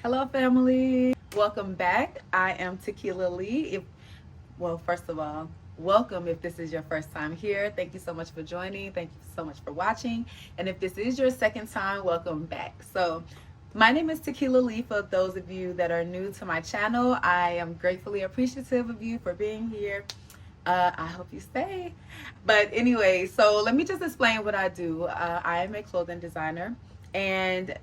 Hello, family. Welcome back. I am Tequila Lee. First of all, welcome if this is your first time here. Thank you so much for joining. Thank you so much for watching. And if this is your second time, welcome back. My name is Tequila Lee. For those of you that are new to my channel, I am gratefully appreciative of you for being here. I hope you stay. But anyway, so let me just explain what I do. I am a clothing designer, and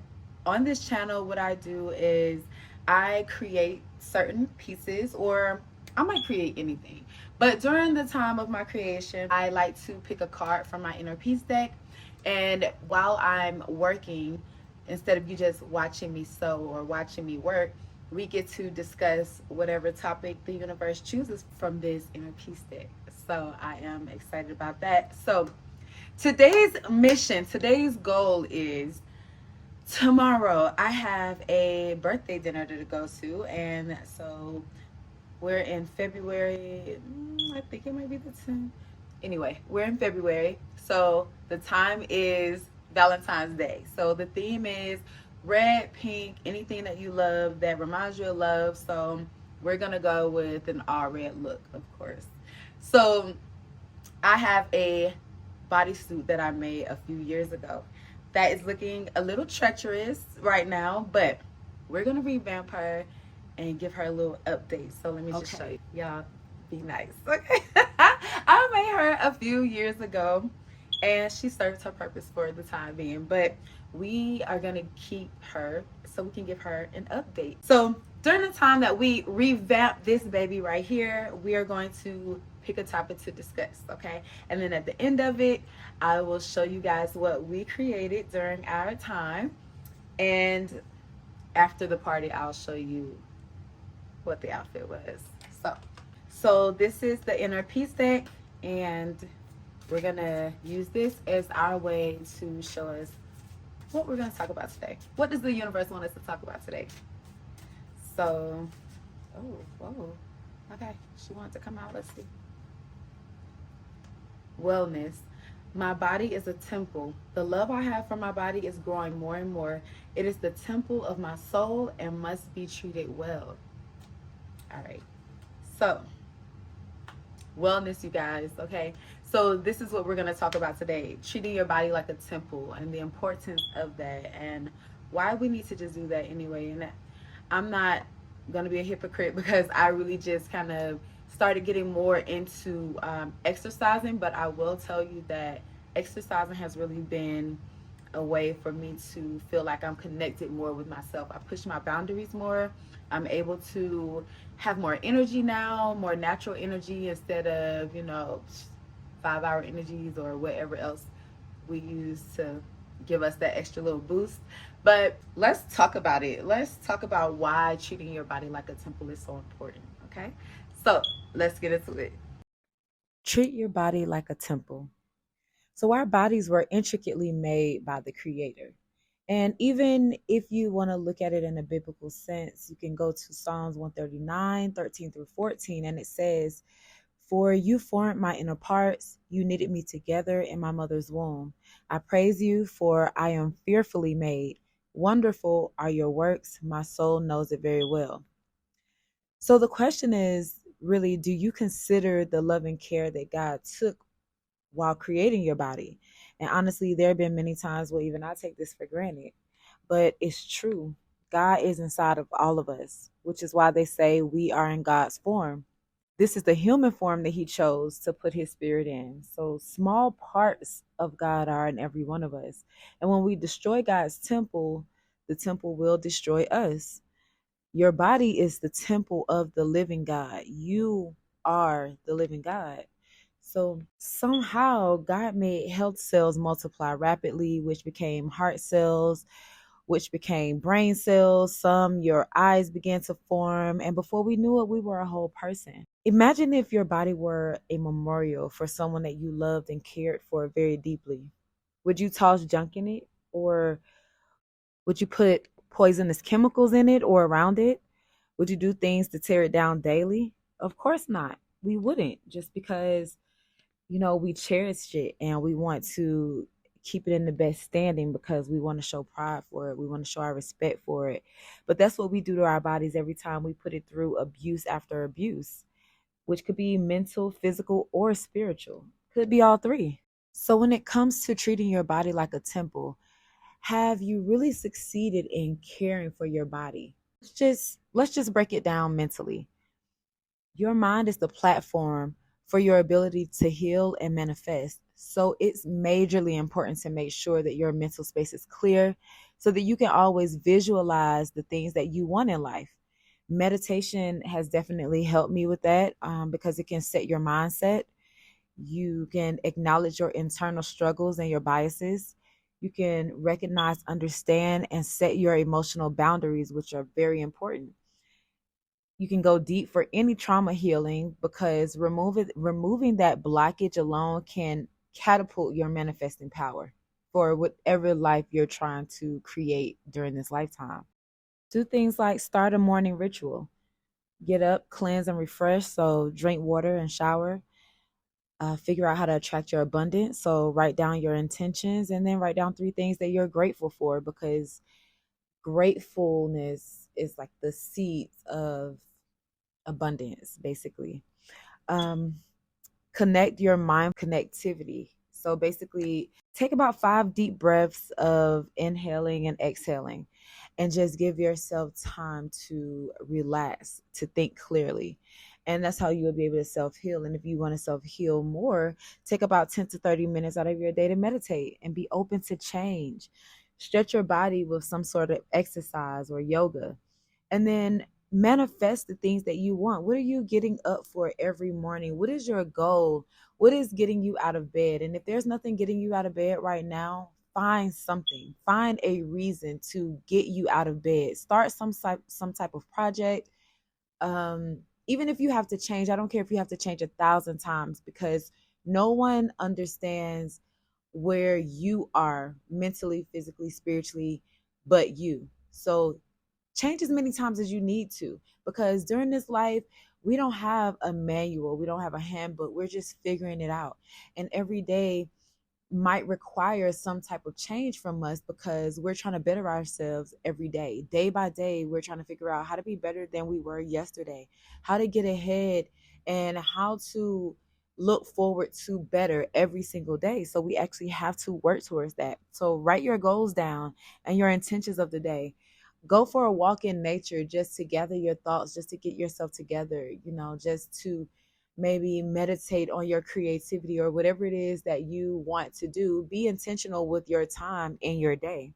on this channel, what I do is I create certain pieces, or I might create anything. But during the time of my creation, I like to pick a card from my inner piece deck. And while I'm working, instead of you just watching me sew or watching me work, we get to discuss whatever topic the universe chooses from this inner piece deck. So I am excited about that. So today's goal is tomorrow I have a birthday dinner to go to, and so we're in February. I think it might be the 10th. Anyway, we're in February, so the time is Valentine's Day. So the theme is red, pink, anything that you love that reminds you of love. So we're gonna go with an all red look, of course. So I have a bodysuit that I made a few years ago that is looking a little treacherous right now, but we're gonna revamp her and give her a little update. So let me just show you. Y'all be nice, okay? I made her a few years ago, and she serves her purpose for the time being, but we are gonna keep her so we can give her an update. So during the time that we revamp this baby right here, we are going to pick a topic to discuss, okay? And then at the end of it, I will show you guys what we created during our time, and after the party, I'll show you what the outfit was. So this is the inner piece deck, and we're gonna use this as our way to show us what we're gonna talk about today. What does the universe want us to talk about today? So, whoa, okay, she wanted to come out. Let's see. Wellness. My body is a temple. The love I have for my body is growing more and more. It is the temple of my soul and must be treated well. All right. So, wellness, you guys, okay? So this is what we're going to talk about today. Treating your body like a temple and the importance of that, and why we need to just do that anyway. And I'm not going to be a hypocrite because I really just kind of started getting more into exercising, but I will tell you that exercising has really been a way for me to feel like I'm connected more with myself. I push my boundaries more. I'm able to have more energy now, more natural energy instead of, 5-hour energies or whatever else we use to give us that extra little boost. But let's talk about it. Let's talk about why treating your body like a temple is so important, okay? So let's get into it. Treat your body like a temple. So our bodies were intricately made by the Creator. And even if you want to look at it in a biblical sense, you can go to Psalms 139, 13 through 14, and it says, "For you formed my inner parts, you knitted me together in my mother's womb. I praise you, for I am fearfully made. Wonderful are your works, my soul knows it very well." So the question is really, do you consider the loving care that God took while creating your body? And honestly, there have been many times where even I take this for granted, but it's true. God is inside of all of us, which is why they say we are in God's form. This is the human form that he chose to put his spirit in. So small parts of God are in every one of us. And when we destroy God's temple, the temple will destroy us. Your body is the temple of the living God. You are the living God. So somehow God made health cells multiply rapidly, which became heart cells, which became brain cells. Some, your eyes began to form. And before we knew it, we were a whole person. Imagine if your body were a memorial for someone that you loved and cared for very deeply. Would you toss junk in it? Or would you put poisonous chemicals in it or around it? Would you do things to tear it down daily? Of course not. We wouldn't, just because we cherish it and we want to keep it in the best standing because we want to show pride for it. We want to show our respect for it. But that's what we do to our bodies every time we put it through abuse after abuse, which could be mental, physical, or spiritual. Could be all three. So when it comes to treating your body like a temple, have you really succeeded in caring for your body? Let's just break it down mentally. Your mind is the platform for your ability to heal and manifest. So it's majorly important to make sure that your mental space is clear so that you can always visualize the things that you want in life. Meditation has definitely helped me with that because it can set your mindset. You can acknowledge your internal struggles and your biases. You can recognize, understand, and set your emotional boundaries, which are very important. You can go deep for any trauma healing because removing that blockage alone can catapult your manifesting power for whatever life you're trying to create during this lifetime. Do things like start a morning ritual. Get up, cleanse, and refresh. So drink water and shower. Figure out how to attract your abundance. So write down your intentions and then write down three things that you're grateful for because gratefulness is like the seeds of abundance, basically. Um, Connect your mind connectivity. So basically, take about 5 deep breaths of inhaling and exhaling, and just give yourself time to relax, to think clearly. And that's how you will be able to self heal. And if you want to self heal more, take about 10 to 30 minutes out of your day to meditate and be open to change. Stretch your body with some sort of exercise or yoga, and then manifest the things that you want. What are you getting up for every morning? What is your goal? What is getting you out of bed? And if there's nothing getting you out of bed right now, find something. Find a reason to get you out of bed. Start some type of project. Even if you have to change, I don't care if you have to change 1,000 times because no one understands where you are mentally, physically, spiritually, but you. So change as many times as you need to because during this life we don't have a manual, we don't have a handbook, we're just figuring it out, and every day might require some type of change from us because we're trying to better ourselves every day. Day by day, we're trying to figure out how to be better than we were yesterday, how to get ahead, and how to look forward to better every single day. So we actually have to work towards that. So write your goals down and your intentions of the day. Go for a walk in nature just to gather your thoughts, just to get yourself together, just to maybe meditate on your creativity or whatever it is that you want to do. Be intentional with your time in your day.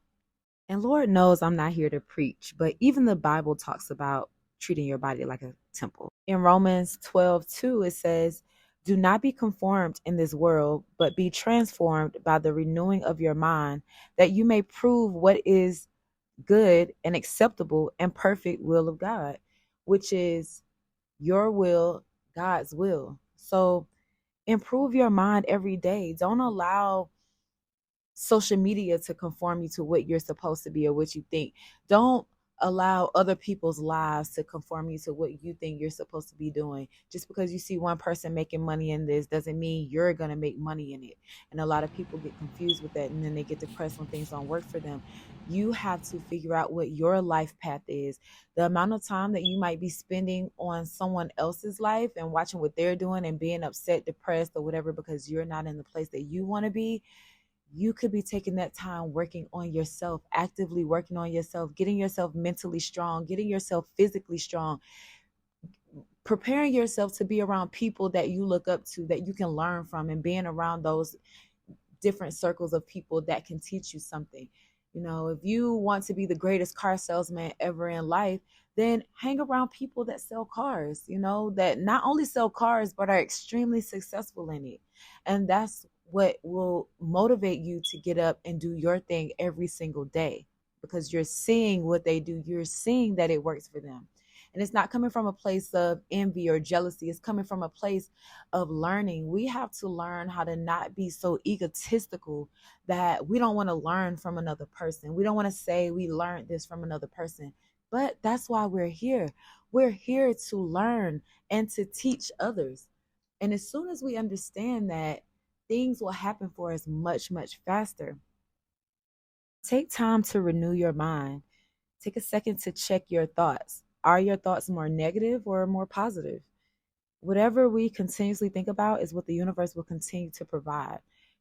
And Lord knows I'm not here to preach, but even the Bible talks about treating your body like a temple. In Romans 12:2, it says, "Do not be conformed in this world, but be transformed by the renewing of your mind, that you may prove what is good and acceptable and perfect will of God," which is your will, God's will. So improve your mind every day. Don't allow social media to conform you to what you're supposed to be or what you think. Don't allow other people's lives to conform you to what you think you're supposed to be doing. Just because you see one person making money in this doesn't mean you're going to make money in it. And a lot of people get confused with that and then they get depressed when things don't work for them. You have to figure out what your life path is. The amount of time that you might be spending on someone else's life and watching what they're doing and being upset, depressed, or whatever because you're not in the place that you want to be, you could be taking that time working on yourself, actively working on yourself, getting yourself mentally strong, getting yourself physically strong, preparing yourself to be around people that you look up to, that you can learn from, and being around those different circles of people that can teach you something. If you want to be the greatest car salesman ever in life, then hang around people that sell cars, that not only sell cars, but are extremely successful in it. And that's what will motivate you to get up and do your thing every single day because you're seeing what they do. You're seeing that it works for them. And it's not coming from a place of envy or jealousy. It's coming from a place of learning. We have to learn how to not be so egotistical that we don't want to learn from another person. We don't want to say we learned this from another person. But that's why we're here. We're here to learn and to teach others. And as soon as we understand that, things will happen for us much, much faster. Take time to renew your mind. Take a second to check your thoughts. Are your thoughts more negative or more positive? Whatever we continuously think about is what the universe will continue to provide.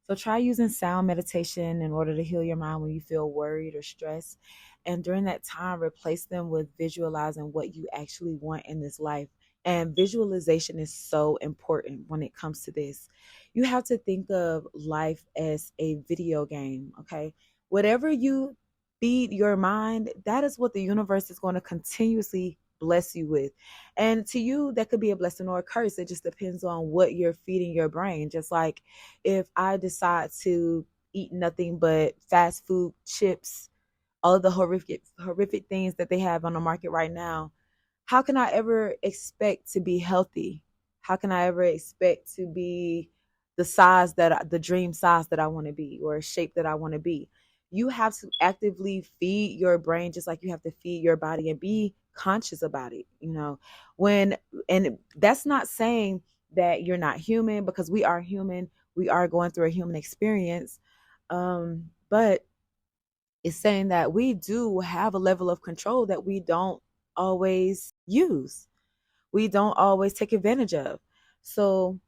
So try using sound meditation in order to heal your mind when you feel worried or stressed. And during that time, replace them with visualizing what you actually want in this life. And visualization is so important when it comes to this. You have to think of life as a video game, okay? Whatever you feed your mind, that is what the universe is going to continuously bless you with. And to you, that could be a blessing or a curse. It just depends on what you're feeding your brain. Just like if I decide to eat nothing but fast food, chips, all of the horrific things that they have on the market right now, how can I ever expect to be healthy? How can I ever expect to be the size the dream size that I want to be, or shape that I want to be? You have to actively feed your brain just like you have to feed your body and be conscious about it, when, and that's not saying that you're not human, because we are human. We are going through a human experience. But is saying that we do have a level of control that we don't always use. We don't always take advantage of. So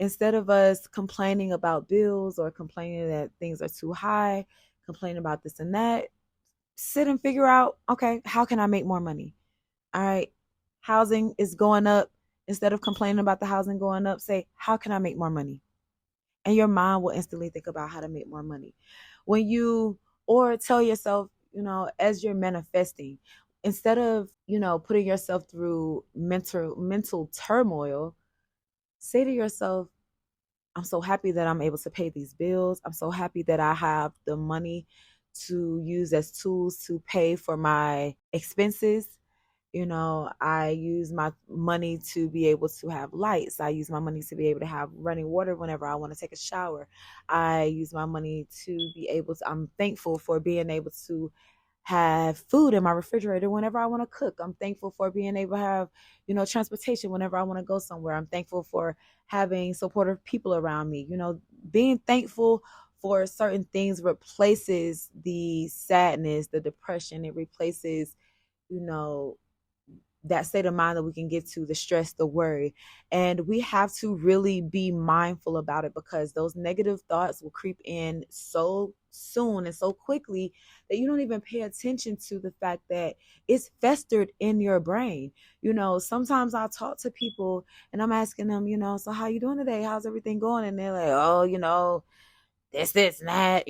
instead of us complaining about bills or complaining that things are too high, complaining about this and that, sit and figure out, okay, how can I make more money? All right, housing is going up. Instead of complaining about the housing going up, say, how can I make more money? And your mind will instantly think about how to make more money. When you, or tell yourself, as you're manifesting, instead of, putting yourself through mental turmoil, say to yourself, I'm so happy that I'm able to pay these bills. I'm so happy that I have the money to use as tools to pay for my expenses. I use my money to be able to have lights. I use my money to be able to have running water whenever I want to take a shower. I use my money to be able to, I'm thankful for being able to have food in my refrigerator whenever I want to cook. I'm thankful for being able to have, transportation whenever I want to go somewhere. I'm thankful for having supportive people around me. Being thankful for certain things replaces the sadness, the depression. It replaces, you know, that state of mind that we can get to, the stress, the worry. And we have to really be mindful about it, because those negative thoughts will creep in so soon and so quickly that you don't even pay attention to the fact that it's festered in your brain. Sometimes I talk to people and I'm asking them, so how you doing today? How's everything going? And they're like, oh, this and that,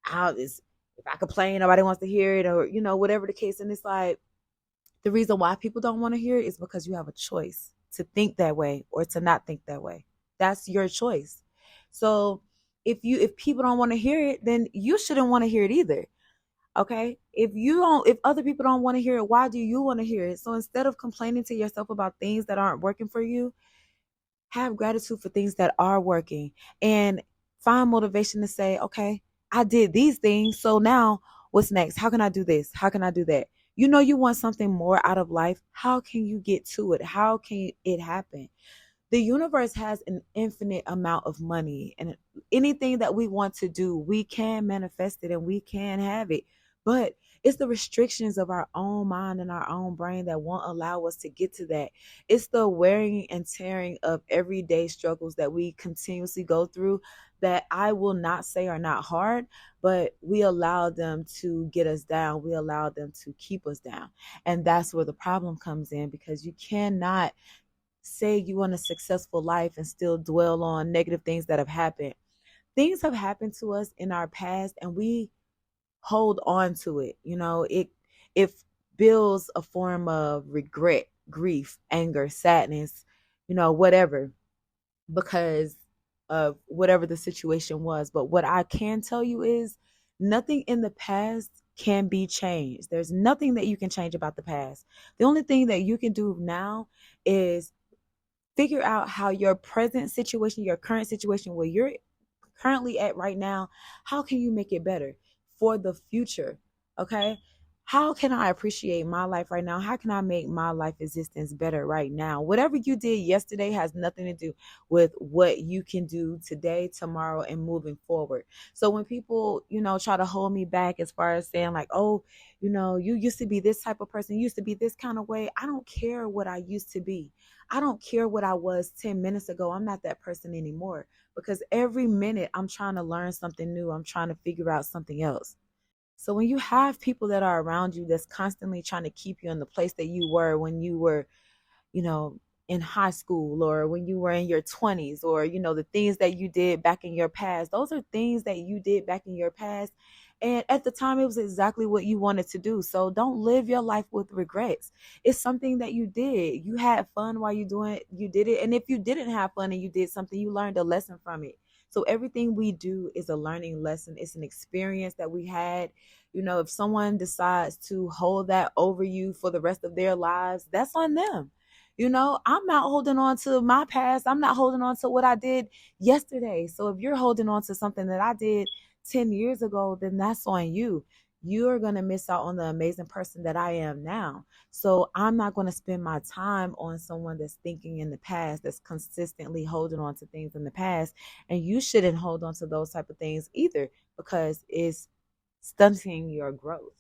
how is, if I complain, nobody wants to hear it, or, whatever the case. And it's like, the reason why people don't want to hear it is because you have a choice to think that way or to not think that way. That's your choice. So if people don't want to hear it, then you shouldn't want to hear it either. Okay? If other people don't want to hear it, why do you want to hear it? So instead of complaining to yourself about things that aren't working for you, have gratitude for things that are working, and find motivation to say, okay, I did these things. So now what's next? How can I do this? How can I do that? You want something more out of life. How can you get to it? How can it happen? The universe has an infinite amount of money, and anything that we want to do, we can manifest it and we can have it. But it's the restrictions of our own mind and our own brain that won't allow us to get to that. It's the wearing and tearing of everyday struggles that we continuously go through, that I will not say are not hard, but we allow them to get us down. We allow them to keep us down. And that's where the problem comes in, because you cannot say you want a successful life and still dwell on negative things that have happened. Things have happened to us in our past and we hold on to it. It builds a form of regret, grief, anger, sadness, whatever, because of whatever the situation was. But what I can tell you is nothing in the past can be changed. There's nothing that you can change about the past. The only thing that you can do now is figure out how your present situation, your current situation, where you're currently at right now, how can you make it better for the future? Okay. How can I appreciate my life right now? How can I make my life existence better right now? Whatever you did yesterday has nothing to do with what you can do today, tomorrow, and moving forward. So when people, try to hold me back as far as saying like, oh, you used to be this type of person, you used to be this kind of way. I don't care what I used to be. I don't care what I was 10 minutes ago. I'm not that person anymore because every minute I'm trying to learn something new. I'm trying to figure out something else. So when you have people that are around you that's constantly trying to keep you in the place that you were when you were, you know, in high school or when you were in your 20s or, the things that you did back in your past, those are things that you did back in your past. And at the time, it was exactly what you wanted to do. So don't live your life with regrets. It's something that you did. You had fun while you did it. And if you didn't have fun and you did something, you learned a lesson from it. So everything we do is a learning lesson. It's an experience that we had. If someone decides to hold that over you for the rest of their lives, that's on them. I'm not holding on to my past. I'm not holding on to what I did yesterday. So if you're holding on to something that I did 10 years ago, then that's on you. You're going to miss out on the amazing person that I am now. So I'm not going to spend my time on someone that's thinking in the past, that's consistently holding on to things in the past. And you shouldn't hold on to those type of things either because it's stunting your growth.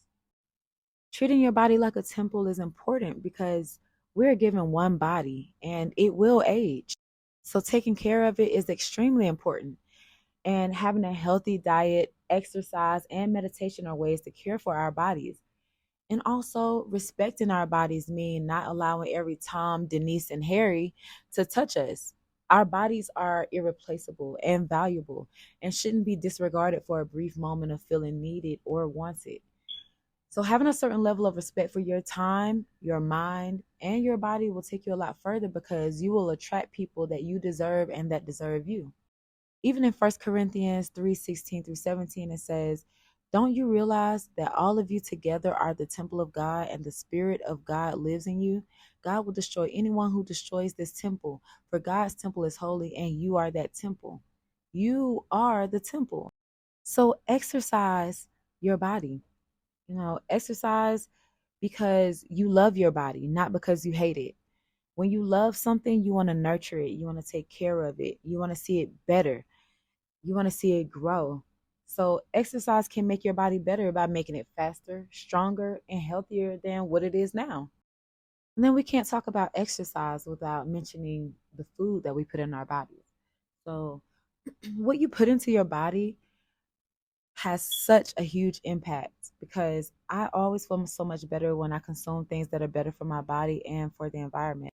Treating your body like a temple is important because we're given one body and it will age. So taking care of it is extremely important. And having a healthy diet, exercise, and meditation are ways to care for our bodies. And also respecting our bodies mean not allowing every Tom, Denise, and Harry to touch us. Our bodies are irreplaceable and valuable and shouldn't be disregarded for a brief moment of feeling needed or wanted. So having a certain level of respect for your time, your mind, and your body will take you a lot further because you will attract people that you deserve and that deserve you. Even in 1 Corinthians 3:16 through 17, it says, don't you realize that all of you together are the temple of God and the Spirit of God lives in you? God will destroy anyone who destroys this temple, for God's temple is holy and you are that temple. You are the temple. So exercise your body. Exercise because you love your body, not because you hate it. When you love something, you want to nurture it, you want to take care of it, you want to see it better, you want to see it grow. So, exercise can make your body better by making it faster, stronger, and healthier than what it is now. And then we can't talk about exercise without mentioning the food that we put in our bodies. So, what you put into your body has such a huge impact because I always feel so much better when I consume things that are better for my body and for the environment.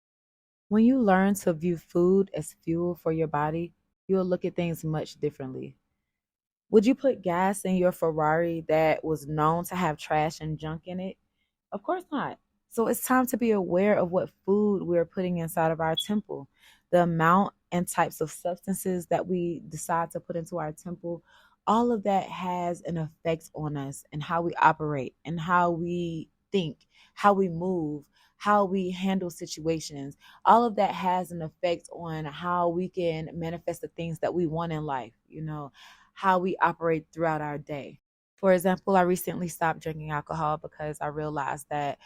When you learn to view food as fuel for your body, you'll look at things much differently. Would you put gas in your Ferrari that was known to have trash and junk in it? Of course not. So it's time to be aware of what food we're putting inside of our temple, the amount and types of substances that we decide to put into our temple. All of that has an effect on us and how we operate and how we think, how we move, how we handle situations. All of that has an effect on how we can manifest the things that we want in life, how we operate throughout our day. For example, I recently stopped drinking alcohol because I realized that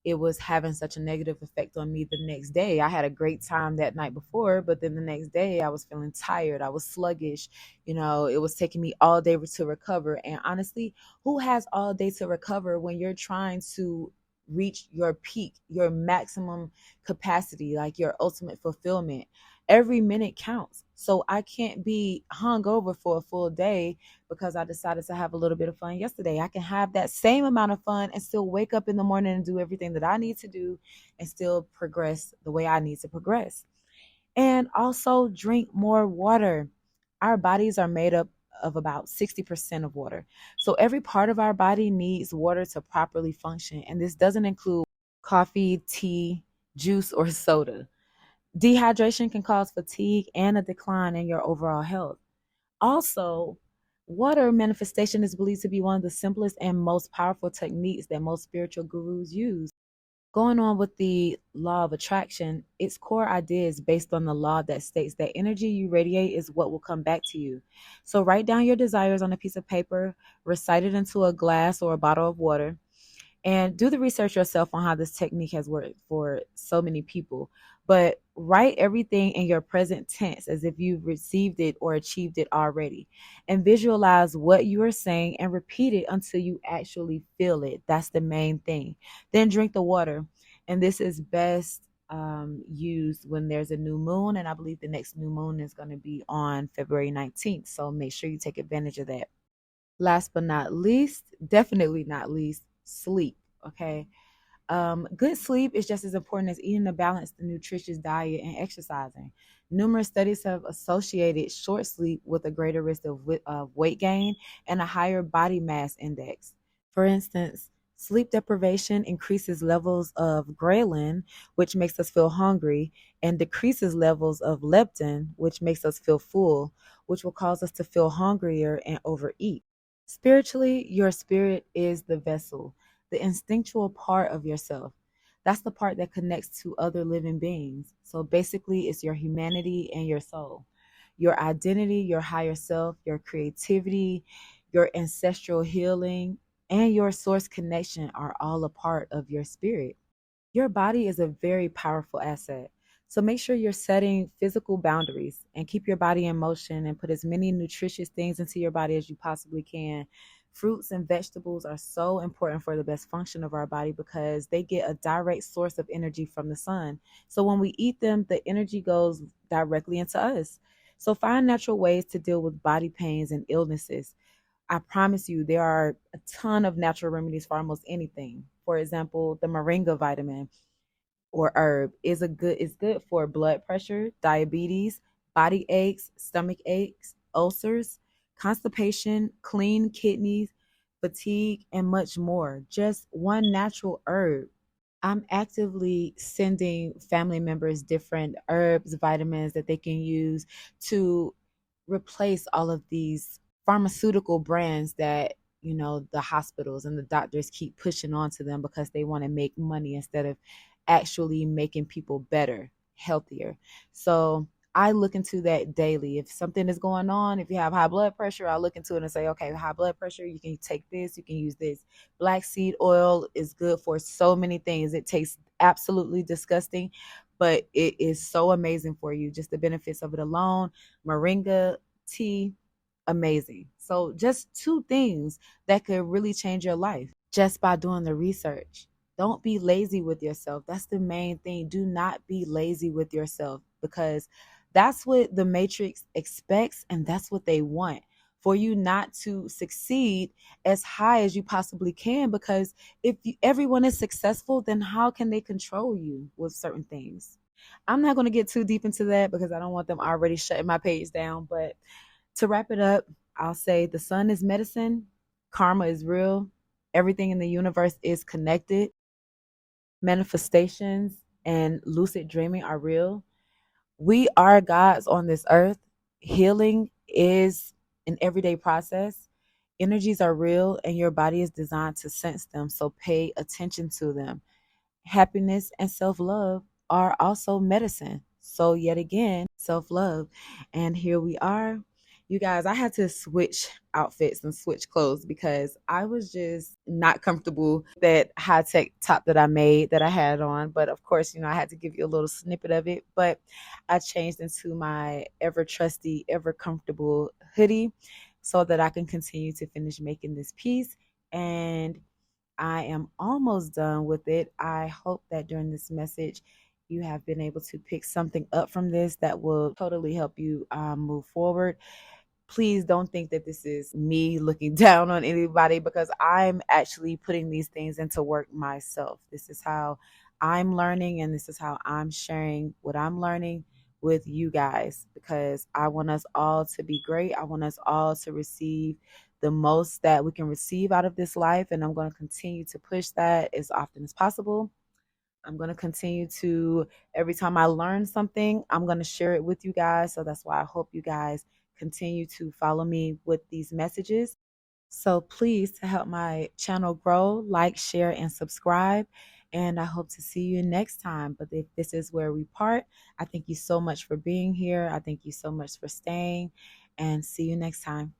it was having such a negative effect on me the next day. I had a great time that night before, but then the next day I was feeling tired. I was sluggish. It was taking me all day to recover. And honestly, who has all day to recover when you're trying to reach your peak, your maximum capacity, like your ultimate fulfillment? Every minute counts. So I can't be hungover for a full day because I decided to have a little bit of fun yesterday. I can have that same amount of fun and still wake up in the morning and do everything that I need to do and still progress the way I need to progress. And also drink more water. Our bodies are made up of about 60% of water. So every part of our body needs water to properly function. And this doesn't include coffee, tea, juice, or soda. Dehydration can cause fatigue and a decline in your overall health. Also, water manifestation is believed to be one of the simplest and most powerful techniques that most spiritual gurus use. Going on with the law of attraction, its core idea is based on the law that states that energy you radiate is what will come back to you. So write down your desires on a piece of paper, recite it into a glass or a bottle of water, And do the research yourself on how this technique has worked for so many people. But write everything in your present tense as if you've received it or achieved it already. And visualize what you are saying and repeat it until you actually feel it. That's the main thing. Then drink the water. And this is best used when there's a new moon. And I believe the next new moon is going to be on February 19th. So make sure you take advantage of that. Last but not least, definitely not least, sleep. Okay. Good sleep is just as important as eating a balanced and nutritious diet and exercising. Numerous studies have associated short sleep with a greater risk of weight gain and a higher body mass index. For instance, sleep deprivation increases levels of ghrelin, which makes us feel hungry, and decreases levels of leptin, which makes us feel full, which will cause us to feel hungrier and overeat. Spiritually, your spirit is the vessel, the instinctual part of yourself. That's the part that connects to other living beings. So basically, it's your humanity and your soul, your identity, your higher self, your creativity, your ancestral healing, and your source connection are all a part of your spirit. Your body is a very powerful asset. So make sure you're setting physical boundaries and keep your body in motion and put as many nutritious things into your body as you possibly can. Fruits and vegetables are so important for the best function of our body because they get a direct source of energy from the sun. So when we eat them, the energy goes directly into us. So find natural ways to deal with body pains and illnesses. I promise you, there are a ton of natural remedies for almost anything. For example, the moringa vitamin or herb is good for blood pressure, diabetes, body aches, stomach aches, ulcers, constipation, clean kidneys, fatigue, and much more. Just one natural herb. I'm actively sending family members different herbs, vitamins that they can use to replace all of these pharmaceutical brands that the hospitals and the doctors keep pushing onto them because they want to make money instead of actually making people better, healthier. So I look into that daily. If something is going on, if you have high blood pressure, I look into it and say, okay, high blood pressure, you can take this, you can use this. Black seed oil is good for so many things. It tastes absolutely disgusting, but it is so amazing for you. Just the benefits of it alone. Moringa tea, amazing. So just two things that could really change your life just by doing the research. Don't be lazy with yourself. That's the main thing. Do not be lazy with yourself because that's what the Matrix expects and that's what they want for you not to succeed as high as you possibly can. Because if everyone is successful, then how can they control you with certain things? I'm not going to get too deep into that because I don't want them already shutting my page down. But to wrap it up, I'll say the sun is medicine, karma is real, everything in the universe is connected, manifestations and lucid dreaming are real. We are gods on this earth. Healing is an everyday process. Energies are real, and your body is designed to sense them. So pay attention to them. Happiness and self love are also medicine. So, yet again, self love. And here we are. You guys, I had to switch outfits and switch clothes because I was just not comfortable with that high tech top that I made that I had on. But of course, I had to give you a little snippet of it. But I changed into my ever trusty, ever comfortable hoodie so that I can continue to finish making this piece. And I am almost done with it. I hope that during this message, you have been able to pick something up from this that will totally help you move forward. Please don't think that this is me looking down on anybody because I'm actually putting these things into work myself. This is how I'm learning and this is how I'm sharing what I'm learning with you guys because I want us all to be great. I want us all to receive the most that we can receive out of this life. And I'm going to continue to push that as often as possible. I'm going to continue to, every time I learn something, I'm going to share it with you guys. So that's why I hope you guys continue to follow me with these messages. So please, to help my channel grow, like, share, and subscribe. And I hope to see you next time. But if this is where we part, I thank you so much for being here. I thank you so much for staying. And see you next time.